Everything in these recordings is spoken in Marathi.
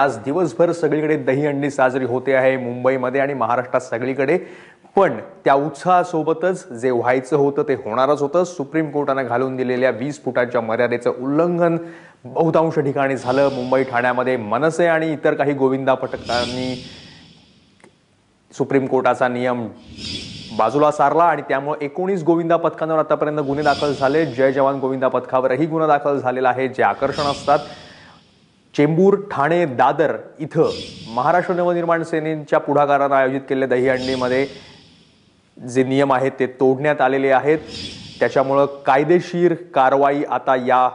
आज दिवसभर सगळीकडे दहीहंडी साजरी होते आहे मुंबईमध्ये आणि महाराष्ट्रात सगळीकडे। पण त्या उत्साहासोबतच जे व्हायचं होतं ते होणारच होतं। सुप्रीम कोर्टाने घालून दिलेल्या 20 फुटांच्या मर्यादेचं उल्लंघन बहुतांश ठिकाणी झालं। मुंबई ठाण्यामध्ये मनसे आणि इतर काही गोविंदा पथकांनी सुप्रीम कोर्टाचा नियम बाजूला सारला आणि त्यामुळे 19 गोविंदा पथकांवर आतापर्यंत गुन्हे दाखल झाले। जय जवान गोविंदा पथकावरही गुन्हा दाखल झालेला आहे। जे आकर्षण असतात चेंबूर, ठाणे, दादर इथं महाराष्ट्र नवनिर्माण सेनेच्या पुढाकाराने आयोजित केलेल्या दहीहंडीमध्ये जे नियम आहेत ते तोडण्यात आलेले आहेत। त्याच्यामुळे कायदेशीर कारवाई आता या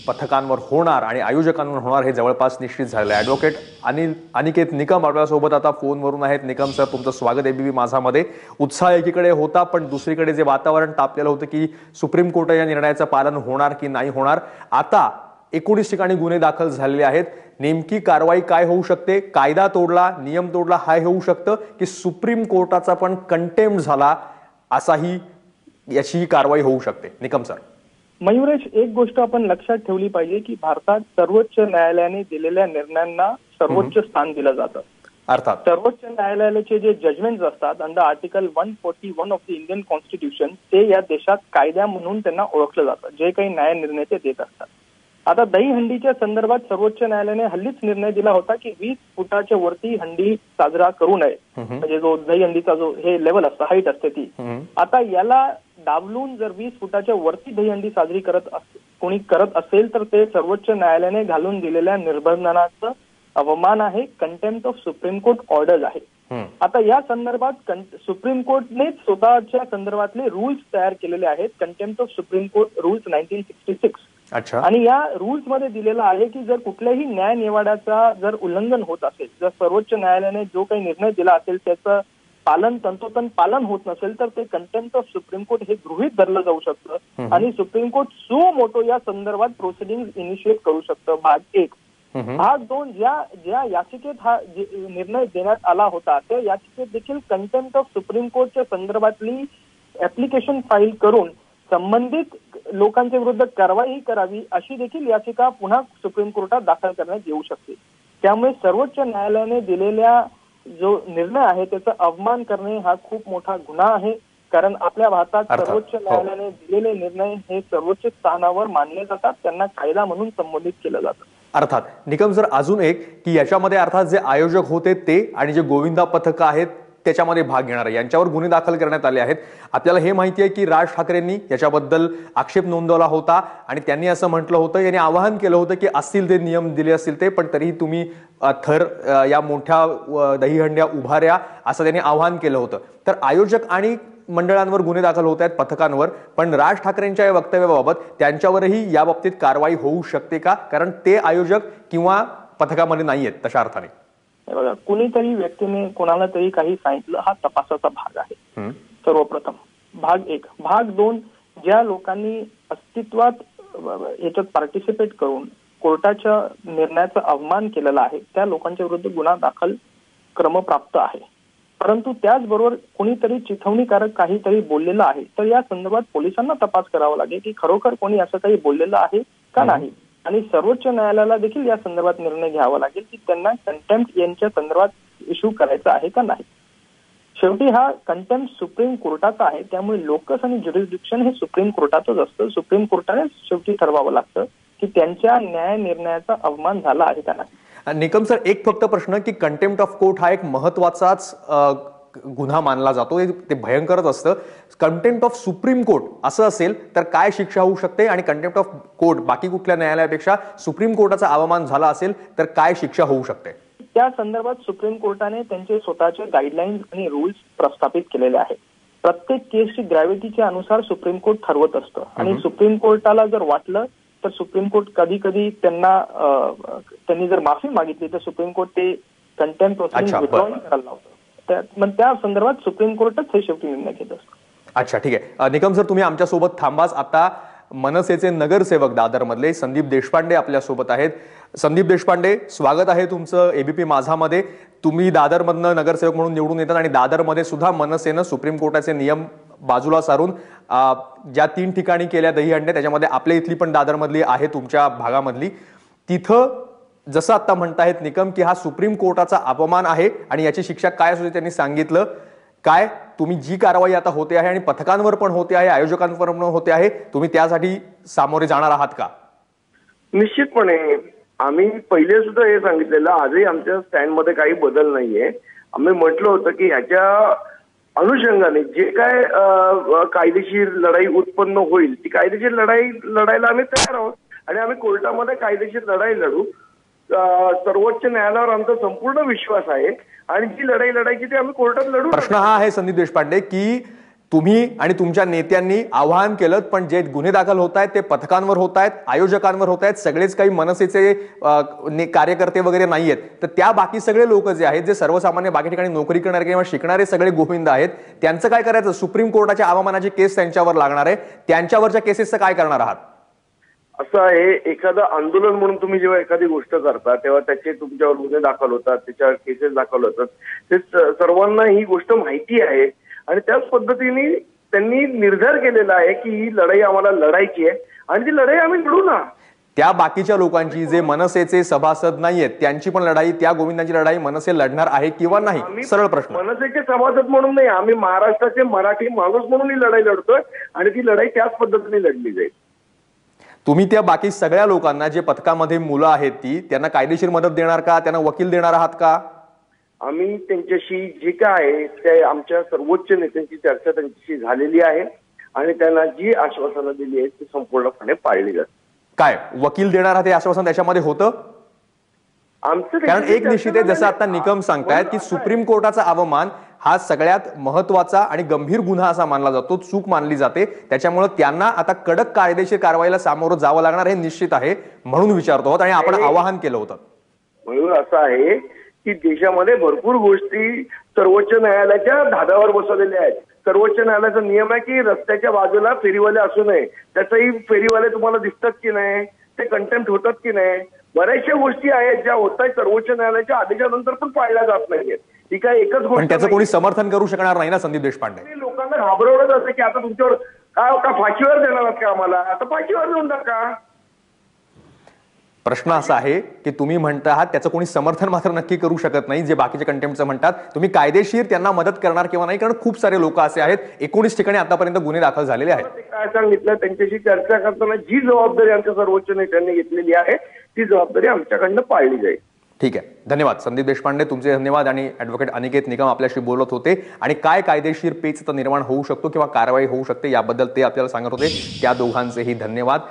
पथकांवर होणार आणि आयोजकांवर होणार हे जवळपास निश्चित झाले आहे। ॲडव्होकेट अनिकेत निकम आपल्यासोबत आता फोनवरून आहेत। निकम सर, तुमचं स्वागत एबीपी माझामध्ये। उत्साह एकीकडे होता पण दुसरीकडे जे वातावरण तापलेलं होतं की सुप्रीम कोर्ट या निर्णयाचं पालन होणार की नाही होणार। आता 19 ठिकाणी गुन्हे दाखल झालेले आहेत। नेमकी कारवाई काय होऊ शकते? कायदा तोडला, नियम तोडला हा होऊ शकतं की सुप्रीम कोर्टाचा पण कंटेम्प्ट झाला असाही याची कारवाई होऊ शकते? निकम सर। मयुरेश, एक गोष्ट आपण लक्षात ठेवली पाहिजे की भारतात सर्वोच्च न्यायालयाने दिलेल्या निर्णयांना सर्वोच्च स्थान दिलं जातं। अर्थात सर्वोच्च न्यायालयाचे जे जजमेंट्स असतात under article 141 of the Indian constitution ते या देशात कायदा म्हणून त्यांना ओळखलं जातं। जे काही न्याय निर्णय ते देत असतात। आता दहीहंडीच्या संदर्भात सर्वोच्च न्यायालयाने हल्लीच निर्णय दिला होता की 20 फुटाच्या वरती हंडी साजरा करू नये। म्हणजे जो दहीहंडीचा जो हे लेवल असतं, हाईट असते ती, आता याला डावलून जर 20 फुटाच्या वरती दहीहंडी साजरी कोणी करत असेल तर ते सर्वोच्च न्यायालयाने घालून दिलेल्या निर्बंधांचं अवमान आहे, contempt of supreme court order आहे। आता या संदर्भात सुप्रीम कोर्टने स्वतःच्या संदर्भातले रूल्स तयार केलेले आहेत, contempt of supreme court rules 1966। आणि या रूल्स मध्ये दिलेलं आहे की जर कुठल्याही न्याय निवाड्याचा जर उल्लंघन होत असेल, जर सर्वोच्च न्यायालयाने जो काही निर्णय दिला असेल त्याचं तंतोतंत पालन होत नसेल तर ते कंटेम्प्ट ऑफ सुप्रीम कोर्ट हे गृहीत धरलं जाऊ शकतं आणि सुप्रीम कोर्ट सो मोटो या संदर्भात प्रोसिडिंग इनिशिएट करू शकतं। भाग 1। भाग 2, ज्या याचिकेत हा निर्णय देण्यात आला होता त्या याचिकेत देखील कंटेम्प्ट ऑफ सुप्रीम कोर्टच्या संदर्भातली ऍप्लिकेशन फाईल करून संबंधित लोकांच्या विरुद्ध कारवाई करावी अशी देखील याचिका पुन्हा सुप्रीम कोर्टात दाखल करण्यात येऊ शकते। त्यामुळे सर्वोच्च न्यायालयाने दिलेल्या जो निर्णय आहे त्याचा अवमान करणे हा खूप मोठा गुन्हा आहे। कारण आपल्या भारतात सर्वोच्च न्यायालयाने दिलेले निर्णय हे सर्वोच्च स्थानावर मानले जातात, त्यांना कायदा म्हणून संबोधित केलं जातं। अर्थात निकम सर, अजून एक की याच्यामध्ये अर्थात जे आयोजक होते ते आणि जे गोविंदा पथक आहेत त्याच्यामध्ये भाग घेणारे यांच्यावर गुन्हे दाखल करण्यात आले आहेत। आपल्याला हे माहिती आहे की राज ठाकरेंनी याच्याबद्दल आक्षेप नोंदवला होता आणि त्यांनी असं म्हटलं होतं, यांनी आवाहन केलं होतं की असतील ते नियम दिले असतील ते, पण तरीही तुम्ही या मोठ्या दहीहंड्या उभाऱ्या असं त्यांनी आवाहन केलं होतं। तर आयोजक आणि मंडळांवर गुन्हे दाखल होत आहेत, पथकांवर, पण राज ठाकरेंच्या या वक्तव्याबाबत त्यांच्यावरही या बाबतीत कारवाई होऊ शकते का? कारण ते आयोजक किंवा पथकामध्ये नाहीयेत तशा अर्थाने। बघा, कुणीतरी व्यक्तीने कोणाला तरी काही सांगितलं हा तपासाचा भाग आहे सर्वप्रथम, भाग 1। भाग 2, ज्या लोकांनी अस्तित्वात याच्यात पार्टिसिपेट करून कोर्टाच्या निर्णयाचा अवमान केलेला आहे त्या लोकांच्या विरुद्ध गुन्हा दाखल क्रमप्राप्त आहे। परंतु त्याचबरोबर कुणीतरी चिथवणीकारक काहीतरी बोललेलं आहे तर या संदर्भात पोलिसांना तपास करावा लागेल की खरोखर कोणी असं काही बोललेलं आहे का नाही। आणि सर्वोच्च न्यायालयाला देखील या संदर्भात निर्णय घ्यावा लागेल की त्यांना कंटेम्प्ट यांच्या संदर्भात इश्यू करायचा आहे का नाही। शेवटी हा कंटेम्प्ट सुप्रीम कोर्टाचा आहे, त्यामुळे लोकस आणि ज्युरिस्डिक्शन हे सुप्रीम कोर्टातच असतं। सुप्रीम कोर्टाने शेवटी ठरवावं लागतं की त्यांच्या न्याय निर्णयाचा अवमान झाला आहे का नाही। निकम सर, एक फक्त प्रश्न की कंटेम्प्ट ऑफ कोर्ट हा एक महत्वाचाच गुन्हा मानला जातो, ते भयंकरच असतं। कंटेम्प्ट ऑफ सुप्रीम कोर्ट असं असेल तर काय शिक्षा होऊ शकते आणि कंटेम्प्ट ऑफ कोर्ट बाकी कुठल्या न्यायालयापेक्षा सुप्रीम कोर्टाचा अवमान झाला असेल तर काय शिक्षा होऊ शकते? त्या संदर्भात सुप्रीम कोर्टाने त्यांचे स्वतःचे गाईडलाईन्स आणि रूल्स प्रस्थापित केलेले आहेत। प्रत्येक केसची ग्रॅव्हिटीच्या अनुसार सुप्रीम कोर्ट ठरवत असतं आणि सुप्रीम कोर्टाला जर वाटलं तर सुप्रीम कोर्ट कधी कधी त्यांनी जर माफी मागितली तर सुप्रीम कोर्ट ते कंटेम्प्ट प्रोसिडिंग विथड्रॉ करायला लावतं। मग त्या संदर्भात सुप्रीम कोर्टच हे शेवटी निर्णय घेत असतं। अच्छा, ठीक आहे। निकम सर, तुम्ही आमच्यासोबत थांबाच। आता मनसेचे नगरसेवक दादर मधले संदीप देशपांडे आपल्या सोबत आहेत। संदीप देशपांडे, स्वागत आहे तुमचं एबीपी माझामध्ये। तुम्ही दादरमधनं नगरसेवक म्हणून निवडून येतात आणि दादरमध्ये सुद्धा मनसेनं सुप्रीम कोर्टाचे नियम बाजूला सारून ज्या 3 ठिकाणी केल्या दहीहंड्या त्याच्यामध्ये आपल्या इथली पण दादरमधली आहे तुमच्या भागामधली, तिथं जसं आता म्हणतायत निकम की हा सुप्रीम कोर्टाचा अपमान आहे आणि याची शिक्षा काय असू त्यांनी सांगितलं. काय तुम्ही जी कारवाई आता होते आहे आणि पथकांवर पण होते आहे, आयोजकांवर पण होते आहे, तुम्ही त्यासाठी सामोरे जाणार आहात का? निश्चितपणे आम्ही पहिले सुद्धा हे सांगितलेलं, आजही आमच्या स्टँडमध्ये काही बदल नाहीये. आम्ही म्हटलं होतं की ह्याच्या अनुषंगाने जे काय कायदेशीर लढाई उत्पन्न होईल ती कायदेशीर लढायला आम्ही तयार आहोत आणि आम्ही कोर्टामध्ये कायदेशीर लढाई लढू. सर्वोच्च न्यायालयावर आमचा संपूर्ण विश्वास आहे आणि जी लढाई लढायची ती आम्ही कोर्टात लढू. प्रश्न हा आहे संदीप देशपांडे की तुम्ही आणि तुमच्या नेत्यांनी आवाहन केलं, पण जे गुन्हे दाखल होत आहेत ते पथकांवर होत आहेत, आयोजकांवर होत आहेत, सगळेच काही मनसेचे कार्यकर्ते वगैरे नाहीयेत. तर त्या बाकी सगळे लोक जे आहेत, जे सर्वसामान्य बाकी ठिकाणी नोकरी करणारे किंवा शिकणारे सगळे गोविंद आहेत, त्यांचं काय करायचं? सुप्रीम कोर्टाच्या अवमानाची केस त्यांच्यावर लागणार आहे, त्यांच्यावरच्या केसेसचं काय करणार आहात? असं आहे, एखादं आंदोलन म्हणून तुम्ही जेव्हा एखादी गोष्ट करता तेव्हा त्याचे तुमच्यावर गुन्हे दाखल होतात, त्याच्यावर केसेस दाखल होतात. ते सर्वांना ही गोष्ट माहिती आहे आणि त्याच पद्धतीने त्यांनी निर्धार केलेला आहे की ही लढाई आम्हाला लढायची आहे आणि ती लढाई आम्ही लढू ना. त्या बाकीच्या लोकांची जे मनसेचे सभासद नाहीयेत त्यांची पण लढाई, त्या गोविंदांची लढाई मनसे लढणार आहे किंवा नाही? सरळ प्रश्न. मनसेचे सभासद म्हणून नाही, आम्ही महाराष्ट्राचे मराठी माणूस म्हणून ही लढाई लढतोय आणि ती लढाई त्याच पद्धतीने लढली जाईल. तुम्ही त्या बाकी सगळ्या लोकांना जे पथकामध्ये मुलं आहेत त्यांना कायदेशीर मदत देणार का? त्यांना वकील देणार आहात का? आम्ही त्यांच्याशी जे काय आहे ते आमच्या सर्वोच्च नेत्यांची चर्चा त्यांच्याशी झालेली आहे आणि त्यांना जी आश्वासनं दिली आहेत ती संपूर्णपणे पाळली जातात. काय वकील देणार आहात हे आश्वासन त्याच्यामध्ये होतं? आमचं कारण एक निश्चित आहे, जसं आता निकम सांगतायत की सुप्रीम कोर्टाचा अवमान हा सगळ्यात महत्वाचा आणि गंभीर गुन्हा असा मानला जातो, चूक मानली जाते, त्याच्यामुळे त्यांना आता कडक कायदेशीर कारवाईला सामोरं जावं लागणार हे निश्चित आहे. म्हणून विचारतो आहोत आणि आपण आवाहन केलं होतं. म्हणून असं आहे की देशामध्ये भरपूर गोष्टी सर्वोच्च न्यायालयाच्या धाब्यावर बसवलेल्या आहेत. सर्वोच्च न्यायालयाचा नियम आहे की रस्त्याच्या बाजूला फेरीवाले असू नये. त्याचंही फेरीवाले तुम्हाला दिसतात की नाही, ते कंटेम्प्ट होतात की नाही, बऱ्याचशा गोष्टी आहेत ज्या होत आहेत सर्वोच्च न्यायालयाच्या आदेशानंतर पण पाळल्या जात नाहीयेत. ही काय एकच गोष्ट, पण त्याचं कोणी समर्थन करू शकणार नाही ना संदीप देशपांडे. लोकांना घाबरवलं जातं की आता तुमच्यावर काय का फाशीवर देणार आहात का आम्हाला, आता फाशीवर देऊन टाका. प्रश्न असा आहे की तुम्ही म्हणता आहात त्याचं कोणी समर्थन मात्र नक्की करू शकत नाही, जे बाकीचे कंटेम्प्टचं म्हणतात. तुम्ही कायदेशीर त्यांना मदत करणार किंवा नाही? कारण खूप सारे लोक असे आहेत, 19 ठिकाणी आतापर्यंत गुन्हे दाखल झालेले आहेत. काय सांगितलं, त्यांच्याशी चर्चा करताना जी जबाबदारी आमच्या सर्वोच्च नेत्यांनी घेतलेली आहे ती जबाबदारी आमच्याकडनं पाळली जाईल. ठीक आहे, धन्यवाद संदीप देशपांडे, तुमचे धन्यवाद. आणि ॲडव्होकेट अनिकेत निकम आपल्याशी बोलत होते आणि काय कायदेशीर पेच निर्माण होऊ शकतो किंवा कारवाई होऊ शकते याबद्दल ते आपल्याला सांगत होते. त्या दोघांचेही धन्यवाद.